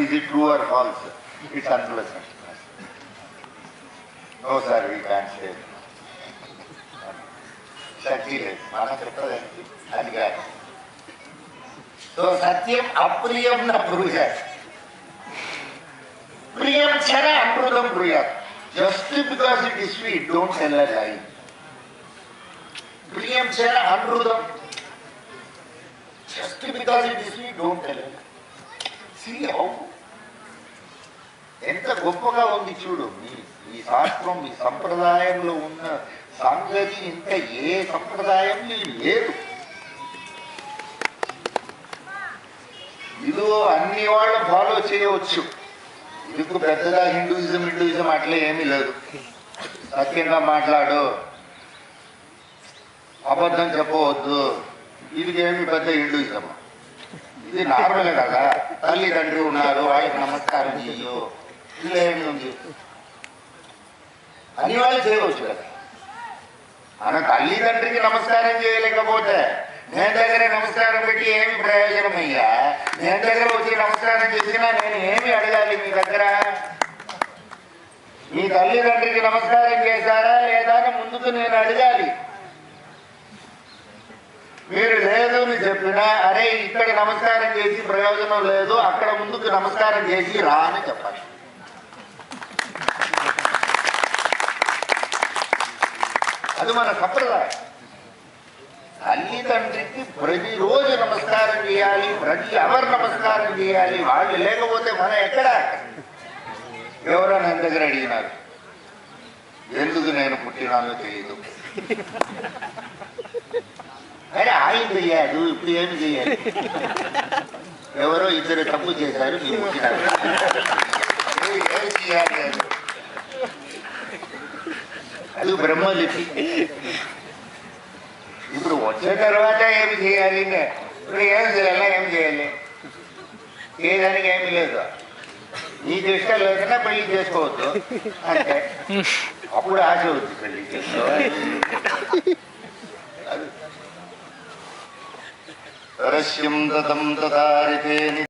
is it true or false? It's unpleasant. No sir, we can't say. శక్తి లేదు, మనం చెప్పదండి అది కాదు. సో సత్యం అప్రియం న బ్రూయాత్, ప్రియం చర అమృతం బ్రూయాత్. Just because it is sweet, don't tell a lie. ప్రియం చర అమృతం. Just because it is sweet, don't tell a lie. See how ఎంత గొప్పగా ఉంది చూడు. ఈ శాస్త్రం, ఈ సంప్రదాయంలో ఉన్న సంగతి ఇంకా ఏ సంప్రదాయం లేదు. ఇదో అన్ని వాళ్ళు ఫాలో చేయవచ్చు. ఇదికు పెద్దగా హిందూయిజం అట్లే ఏమీ లేదు. సత్యంగా మాట్లాడు, అబద్ధం చెప్పవద్దు, ఇది ఏమి పెద్ద హిందూయిజం. ఇది నార్మలే కదా. తల్లిదండ్రి ఉన్నారు, వాళ్ళకి నమస్కారం చెయ్యు, ఇలా ఏమి ఉంది. అన్ని వాళ్ళు చేయవచ్చు కదా. మన తల్లిదండ్రికి నమస్కారం చేయలేకపోతే నేను దగ్గర నమస్కారం పెట్టి ఏమి ప్రయోజనం అయ్యా? నేను దగ్గర వచ్చి నమస్కారం చేసినా నేను ఏమి అడగాలి మీ దగ్గర? మీ తల్లిదండ్రికి నమస్కారం చేశారా లేదా అని ముందుకు నేను అడగాలి. మీరు లేదు అని చెప్పినా, అరే ఇక్కడ నమస్కారం చేసి ప్రయోజనం లేదు, అక్కడ ముందుకు నమస్కారం చేసి రా అని చెప్పాలి. అది మన సంప్రదాయం. తల్లిదండ్రికి ప్రతిరోజు నమస్కారం చేయాలి, ప్రతి అవర్ నమస్కారం చేయాలి. వాళ్ళు లేకపోతే మనం ఎక్కడ? ఎవరో ನನ್ನ దగ్గర అడిగినారు, ఎందుకు నేను పుట్టినానో తెలియదు. అరే ఆయన చెయ్యాడు, ఇప్పుడు ఏమి చెయ్యాలి? ఎవరో ఇద్దరు తప్పు చేశారు, మీరు పుట్టినారు, ఏమి చేయాలి? అది బ్రహ్మలిపి. ఇప్పుడు వచ్చే తర్వాత ఏమి చేయాలి? ఇప్పుడు ఏం చేయాలి? చేయడానికి ఏమి లేదు. నీకు ఇష్టం లేకుండా పెళ్లి చేసుకోవద్దు అంటే అప్పుడు ఆశ వద్దు పెళ్లి చేసుకోవాలి. రస్యం దతం తదారితే